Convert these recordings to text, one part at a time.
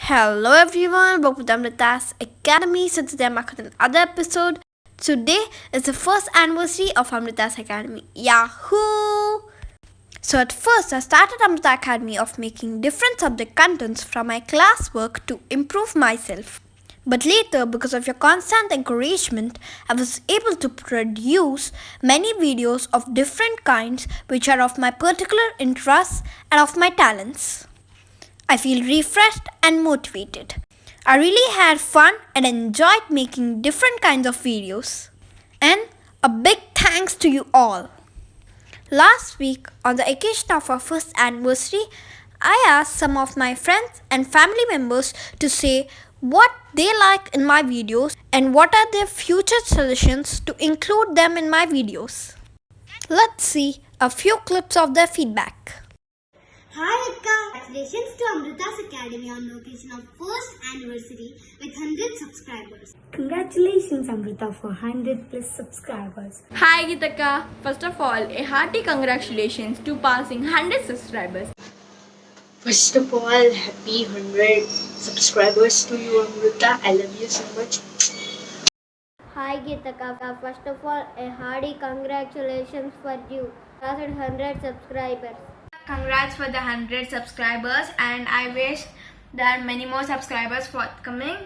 Hello everyone, welcome to Amrita's Academy. So today I'm back with another episode. Today is the first anniversary of Amrita's Academy. Yahoo! So at first I started Amrita Academy of making different subject contents from my classwork to improve myself. But later, because of your constant encouragement, I was able to produce many videos of different kinds which are of my particular interests and of my talents. I feel refreshed and motivated. I really had fun and enjoyed making different kinds of videos. And a big thanks to you all. Last week, on the occasion of our first anniversary, I asked some of my friends and family members to say what they like in my videos and what are their future suggestions to include them in my videos. Let's see a few clips of their feedback. Hi Akka! Congratulations to Amrita's Academy on the occasion of first anniversary with 100 subscribers. Congratulations Amrita for 100 plus subscribers. Hi Gitaka. First of all, a hearty congratulations to passing 100 subscribers. First of all, happy 100 subscribers to you, Amrita. I love you so much. Hi Gitaka, first of all, a hearty congratulations for you. Passed 100 subscribers. Congrats for the 100 subscribers, and I wish there are many more subscribers forthcoming.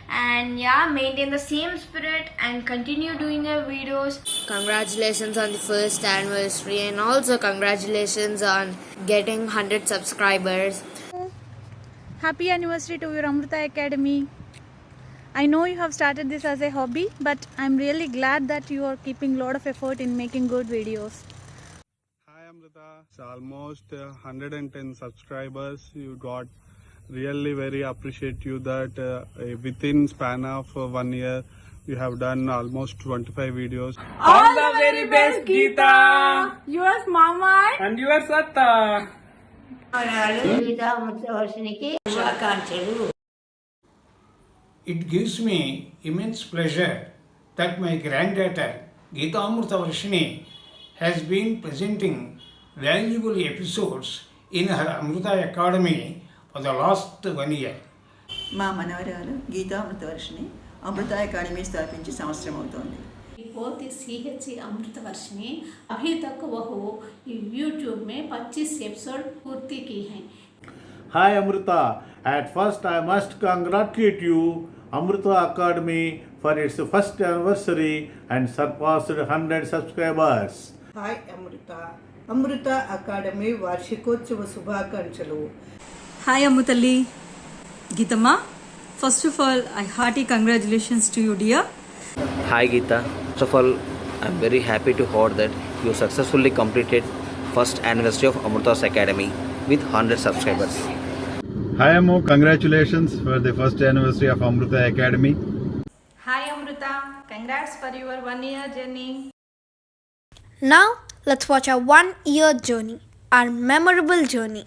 And yeah, maintain the same spirit and continue doing your videos. Congratulations on the first anniversary, and also congratulations on getting 100 subscribers. Happy anniversary to your Amrita Academy. I know you have started this as a hobby, but I'm really glad that you are keeping a lot of effort in making good videos. Hi Amrita, it's almost 110 subscribers you got. Really very appreciate you that within span of 1 year you have done almost 25 videos. All the very best, Geeta. Yours, Mama. And yours, Atta. It gives me immense pleasure that my granddaughter Geeta Amrita Varshini has been presenting valuable episodes in her Amrita Academy for the last 1 year. మా మనవరాలు గీతా అమృతవర్షిణి అమృత academy స్థాపించి సంవత్సరం అవుతోంది. बहुत ही CHC अमृतवर्षिणी अभी तक वह YouTube में 25 एपिसोड पूर्ति की हैं. Hi Amrita, at first I must congratulate you Amrita Academy for its first anniversary and surpassed 100 subscribers. Hi Amrita, Amrita Academy వార్షికోత్సవ శుభాకాంక్షలు. Hi Amutali, Geetama. First of all, I hearty congratulations to you, dear. Hi Geeta. First of all, I'm very happy to hear that you successfully completed first anniversary of Amrita's Academy with 100 subscribers. Hi Ammo, congratulations for the first anniversary of Amrita Academy. Hi Amrita, congrats for your 1 year journey. Now let's watch our 1 year journey, our memorable journey.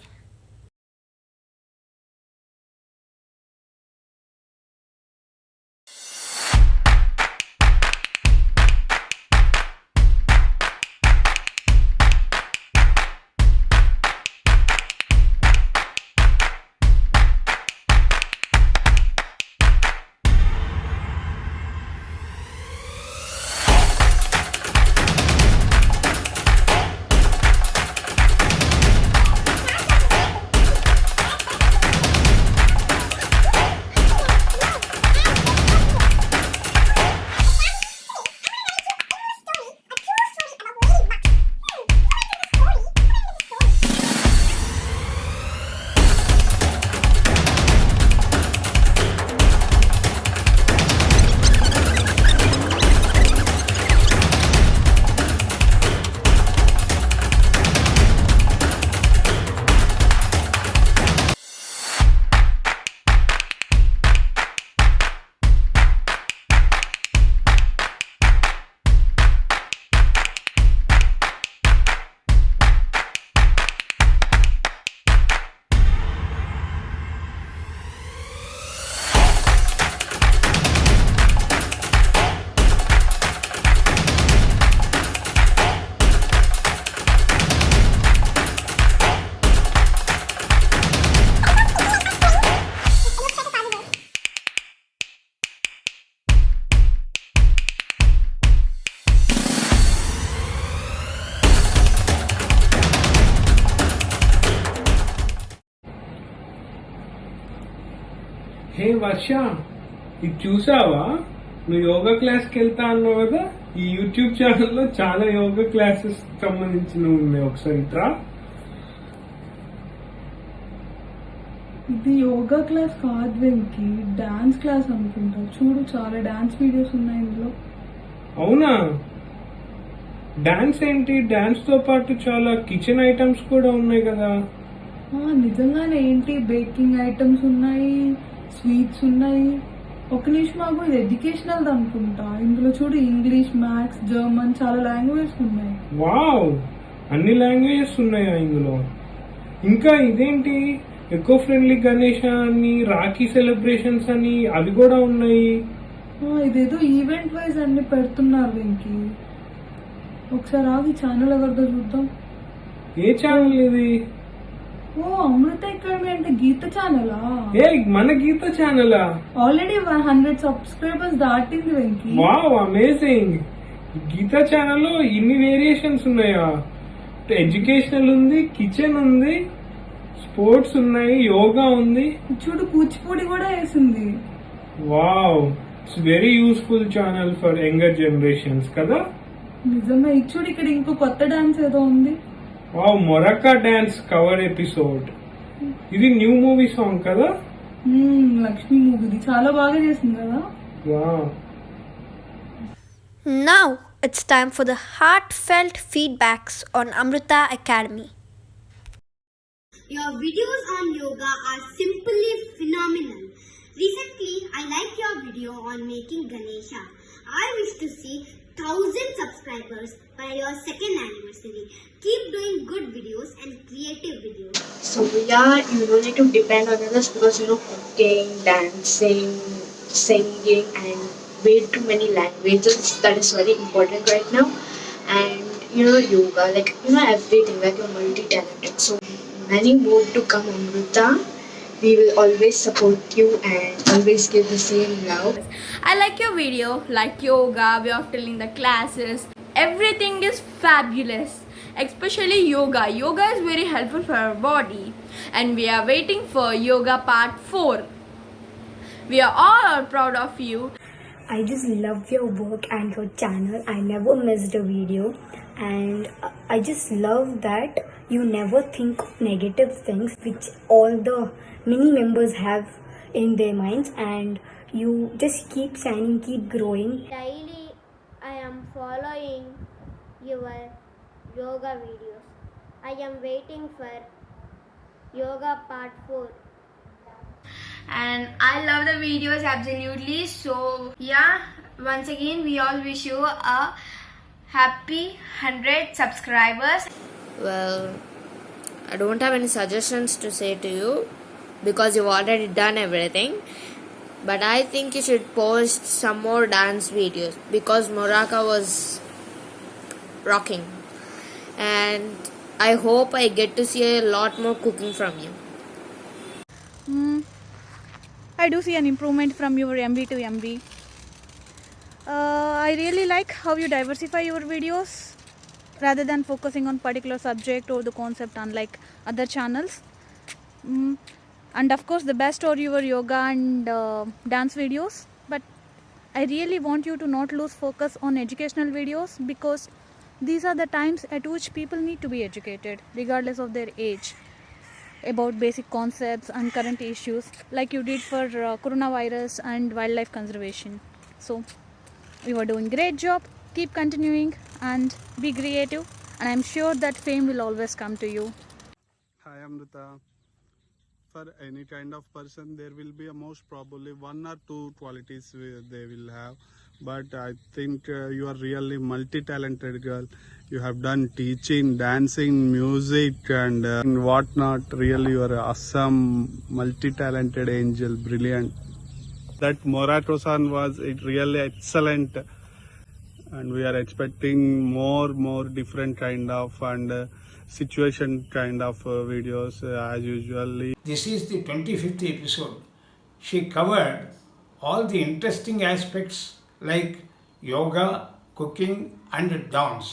హే వర్ష, ఇది చూసావా? నువ్వు యోగా క్లాస్కి వెళ్తా అన్నావు కదా, ఈ YouTube ఛానల్లో చాలా యోగా క్లాసెస్ సంబంధించినవి ఉన్నాయి. ఒకసారి ఇట్రా. ఇది యోగా క్లాస్ కాదు వెంకి, డాన్స్ క్లాస్ అనుకుంటా. చూడు, చాలా డాన్స్ వీడియోస్ ఉన్నాయి ఇందులో. అవునా? డాన్స్ ఏంటి? డాన్స్ తో పాటు చాలా కిచెన్ ఐటమ్స్ కూడా ఉన్నాయి కదా. నిజంగానే ఏంటి, బేకింగ్ ఐటమ్స్ ఉన్నాయి, స్వీట్స్ ఉన్నాయి. ఒక నిమిషం ఆగు, ఇది ఎడ్యుకేషనల్ అనుకుంటా. ఇందులో చూడు, ఇంగ్లీష్, మ్యాథ్స్, జర్మన్, చాలా లాంగ్వేజెస్ ఉన్నాయి. వావ్, అన్ని లాంగ్వేజెస్ ఉన్నాయా ఇందులో? ఇంకా ఇదేంటి, ఎకో ఫ్రెండ్లీ గణేష అని, రాఖీ సెలబ్రేషన్స్ అని, అవి కూడా ఉన్నాయి. ఇదేదో ఈవెంట్ వైజ్ అన్ని పెడుతున్నారు వెంకి. ఒకసారి ఆగి ఛానల్ ఎవరిదో చూద్దాం. ఏ ఛానల్ ఇది? ఓ, అమృత అకాడమీ అంటే గీత ఛానలా? ఏ, మన గీత ఛానలా? ఆల్రెడీ 100 సబ్స్క్రైబర్స్ దాటింది వెంకి. Wow, amazing. గీత ఛానల్లో ఇన్ని వేరియేషన్స్ ఉన్నాయా? ఎడ్యుకేషనల్ ఉంది, కిచెన్ ఉంది, స్పోర్ట్స్ ఉన్నాయి, యోగా ఉంది. చూడు, కూచిపూడి కూడా వేసింది. Wow, it's very useful channel for younger generations కదా. నిజంగా. చూడు, ఇక్కడ ఇంకో కొత్త డాన్స్ ఏదో ఉంది. వావ్, మొరక్కా డాన్స్ కవర్ ఎపిసోడ్. ఇది న్యూ మూవీ సాంగ్ కదా. లక్ష్మి మూవీది, చాలా బాగా చేసింది కదా. Wow. Now it's time for the heartfelt feedbacks on Amrita Academy. Your videos on yoga are simply phenomenal. Recently, I liked your video on making Ganesha. I wish to see 1,000 subscribers by your second anniversary. Keep doing good videos and creative videos. So yeah, you don't need to depend on others because cooking, dancing, singing and way too many languages, that is very important right now. And yoga, like everything, like you're multi-talented. So many more to come, Amrita. We will always support you and always give the same love. I like your video, like yoga, way of telling the classes. Everything is fabulous. Especially yoga. Yoga is very helpful for our body. And we are waiting for yoga part 4. We are all proud of you. I just love your work and your channel. I never missed a video. And I just love that you never think of negative things which all the many members have in their minds, and you just keep shining, keep growing. Daily I am following your yoga videos. I am waiting for yoga part 4. And I love the videos absolutely. So yeah, once again we all wish you a happy 100 subscribers. Well, I don't have any suggestions to say to you because you've already done everything. But I think you should post some more dance videos because Moraka was rocking. And I hope I get to see a lot more cooking from you. I do see an improvement from your MV to MV. I really like how you diversify your videos rather than focusing on particular subject or the concept, unlike other channels. And of course the best are your yoga and dance videos, but I really want you to not lose focus on educational videos because these are the times at which people need to be educated regardless of their age about basic concepts and current issues like you did for coronavirus and wildlife conservation. So you are doing great job. Keep continuing and be creative, and I'm sure that fame will always come to you. Hi Amrita. For any kind of person there will be most probably 1 or 2 qualities they will have, but I think you are really multi-talented girl. You have done teaching, dancing, music and whatnot. Really you are an awesome multi-talented angel, brilliant. That Moratosan was really excellent, and we are expecting more different kind of and situation kind of videos as usually. This is the 25th episode. She covered all the interesting aspects like yoga, cooking and dance.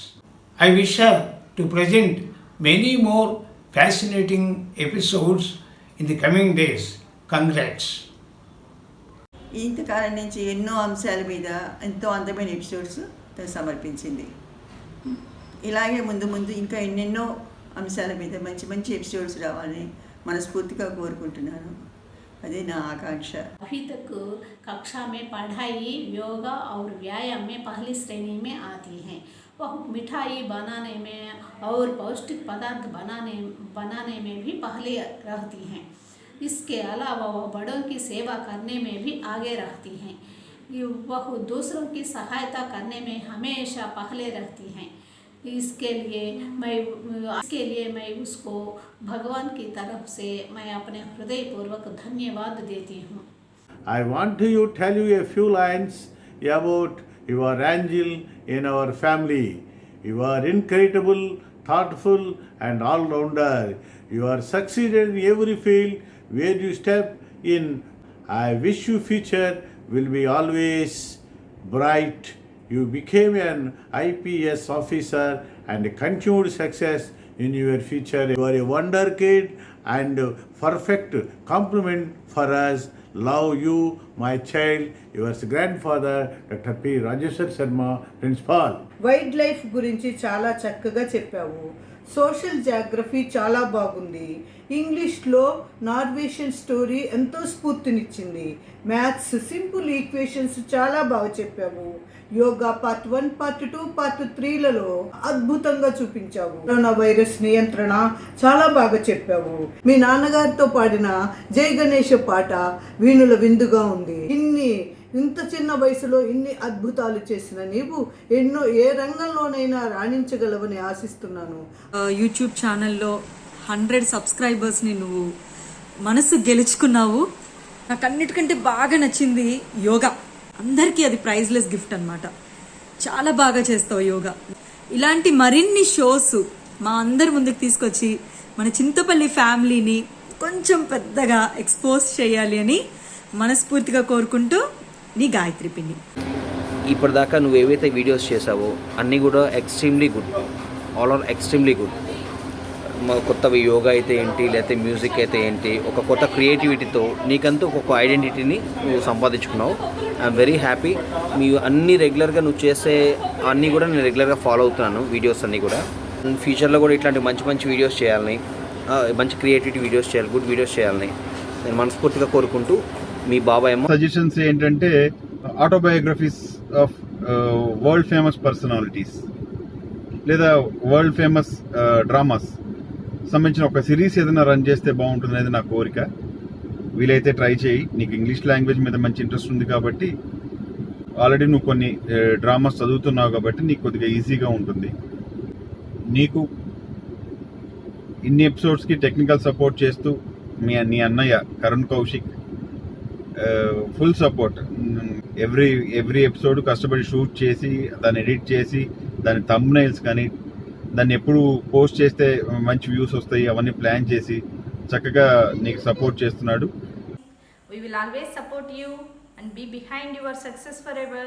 I wish her to present many more fascinating episodes in the coming days. Congrats. ఇంతకాలం నుంచి ఎన్నో అంశాల మీద ఎంతో అందమైన episodes తను సమర్పించింది. ఇలాగే ముందు ముందు ఇంకా ఎన్నెన్నో అంశాల మీద మంచి మంచి ఎపిసోడ్స్ రావాలని మనస్ఫూర్తిగా కోరుకుంటున్నాను. अदे ना आकांक्षा। अभी तक कक्षा में पढ़ाई योगा और व्यायाम में पहली श्रेणी में आती हैं। वह मिठाई बनाने में और पौष्टिक पदार्थ बनाने में भी पहले रहती हैं। इसके अलावा वह बड़ों की सेवा करने में भी आगे रहती हैं। वह दूसरों की सहायता करने में हमेशा पहले रहती हैं। इसके लिए मैं उसको भगवान की तरफ से मैं अपने हृदयपूर्वक धन्यवाद देती हूँ। I want to tell you a few lines about your angel in our family. You are incredible, thoughtful and all-rounder. You are succeeded in every field where you step in. I wish your future will be always bright. You became an IPS officer and continued success in your future. You are a wonder kid and perfect compliment for us. Love you, my child. Your grandfather, Dr. P. Rajeshwar Sharma, Principal. Wild life గురించి చాలా చక్కగా చెప్పావు. Social geography చాలా బాగుంది. ఇంగ్లీష్లో నార్వేషన్ story ఎంతో స్ఫూర్తినిచ్చింది. Maths simple equations చాలా బాగా చెప్పావు. యోగా పార్ట్ 1, పార్ట్ 2, పార్ట్ 3లలో అద్భుతంగా చూపించావు. కరోనా వైరస్ నియంత్రణ చాలా బాగా చెప్పావు. మీ నాన్నగారితో పాడిన జై గణేష పాట వీణుల విందుగా ఉంది. ఇంత చిన్న వయసులో ఇన్ని అద్భుతాలు చేసిన నీవు ఎన్నో ఏ రంగంలోనైనా రాణించగలవని ఆశిస్తున్నాను. యూట్యూబ్ ఛానల్లో 100 సబ్స్క్రైబర్స్ని నువ్వు మనసు గెలుచుకున్నావు. నాకు అన్నిటికంటే బాగా నచ్చింది యోగా. అందరికీ అది ప్రైజ్లెస్ గిఫ్ట్ అన్నమాట. చాలా బాగా చేస్తావు యోగా. ఇలాంటి మరిన్ని షోస్ మా అందరి ముందుకు తీసుకొచ్చి మన చింతపల్లి ఫ్యామిలీని కొంచెం పెద్దగా ఎక్స్పోజ్ చేయాలి అని మనస్ఫూర్తిగా కోరుకుంటూ నీ గాయత్రి పిన్ని. ఇప్పటిదాకా నువ్వు ఏవైతే వీడియోస్ చేసావో అన్నీ కూడా extremely good, all are extremely good. కొత్తవి యోగా అయితే ఏంటి, లేకపోతే మ్యూజిక్ అయితే ఏంటి, ఒక కొత్త క్రియేటివిటీతో నీకంటూ ఒక ఐడెంటిటీని నువ్వు సంపాదించుకున్నావు. I'm very happy. మీ అన్నీ రెగ్యులర్గా నువ్వు చేసే అన్నీ కూడా నేను రెగ్యులర్గా ఫాలో అవుతున్నాను, వీడియోస్ అన్నీ కూడా. ఫ్యూచర్లో కూడా ఇట్లాంటి మంచి మంచి వీడియోస్ చేయాలని, మంచి క్రియేటివిటీ వీడియోస్ చేయాలి, గుడ్ వీడియోస్ చేయాలని నేను మనస్ఫూర్తిగా కోరుకుంటూ మీ బాబాయ్ అమ్మ. సజెషన్స్ ఏంటంటే autobiographies of world famous personalities లేదా వరల్డ్ ఫేమస్ డ్రామాస్ సంబంధించిన ఒక సిరీస్ ఏదైనా రన్ చేస్తే బాగుంటుంది అనేది నా కోరిక. వీలైతే ట్రై చేయి. నీకు ఇంగ్లీష్ లాంగ్వేజ్ మీద మంచి ఇంట్రెస్ట్ ఉంది కాబట్టి, ఆల్రెడీ నువ్వు కొన్ని డ్రామాస్ చదువుతున్నావు కాబట్టి నీకు కొద్దిగా ఈజీగా ఉంటుంది. నీకు ఇన్ని ఎపిసోడ్స్కి టెక్నికల్ సపోర్ట్ చేస్తూ నీ అన్నయ్య Karun Kaushik full support. Every episode కష్టపడి షూట్ చేసి, దాన్ని ఎడిట్ చేసి, దాని థంబ్నైల్స్ కానీ, దాన్ని ఎప్పుడు పోస్ట్ చేస్తే మంచి వ్యూస్ వస్తాయి అవన్నీ ప్లాన్ చేసి చక్కగా నీకు సపోర్ట్ చేస్తున్నాడు. We will always support you and be behind your success forever.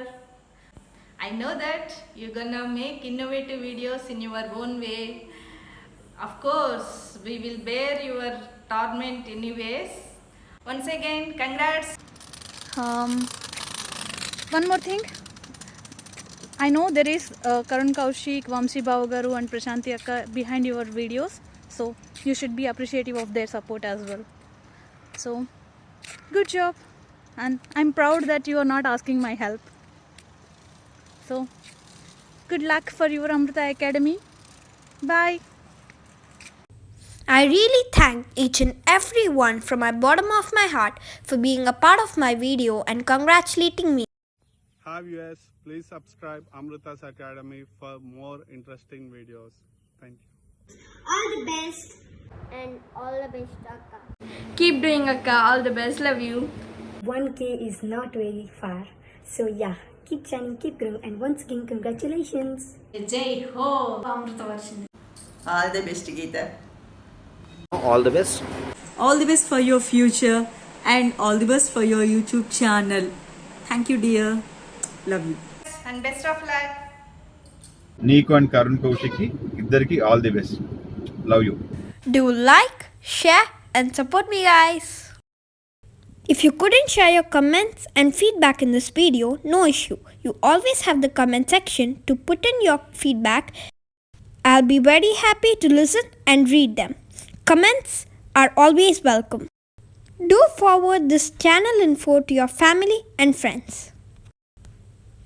I know that you're gonna make innovative videos in your own way. Of course, we will bear your torment anyways. Once again, congrats. One more thing. I know there is Karun Kaushik, Vamsi Bavagaru and Prashanti Akka behind your videos. So you should be appreciative of their support as well. So good job. And I'm proud that you are not asking my help. So good luck for your Amrita Academy. Bye. I really thank each and every one from my bottom of my heart for being a part of my video and congratulating me. Hi viewers, please subscribe Amrita's Academy for more interesting videos. Thank you. All the best. And all the best, Akka. Keep doing Akka, all the best, love you. 1K is not very far. So yeah, keep shining, keep growing, and once again congratulations. Jai Ho Amrita Varshini. All the best, Geeta. All the best. All the best for your future and all the best for your YouTube channel. Thank you, dear. Love you. And best of luck. నీకు and Karun కౌశిక్కి ఇద్దరికి all the best. Love you. Do like, share and support me guys. If you couldn't share your comments and feedback in this video, no issue. You always have the comment section to put in your feedback. I'll be very happy to listen and read them. Comments are always welcome. Do forward this channel info to your family and friends.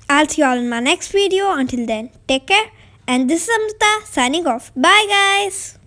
I'll see you all in my next video. Until then, take care. And this is Amrita signing off. Bye guys.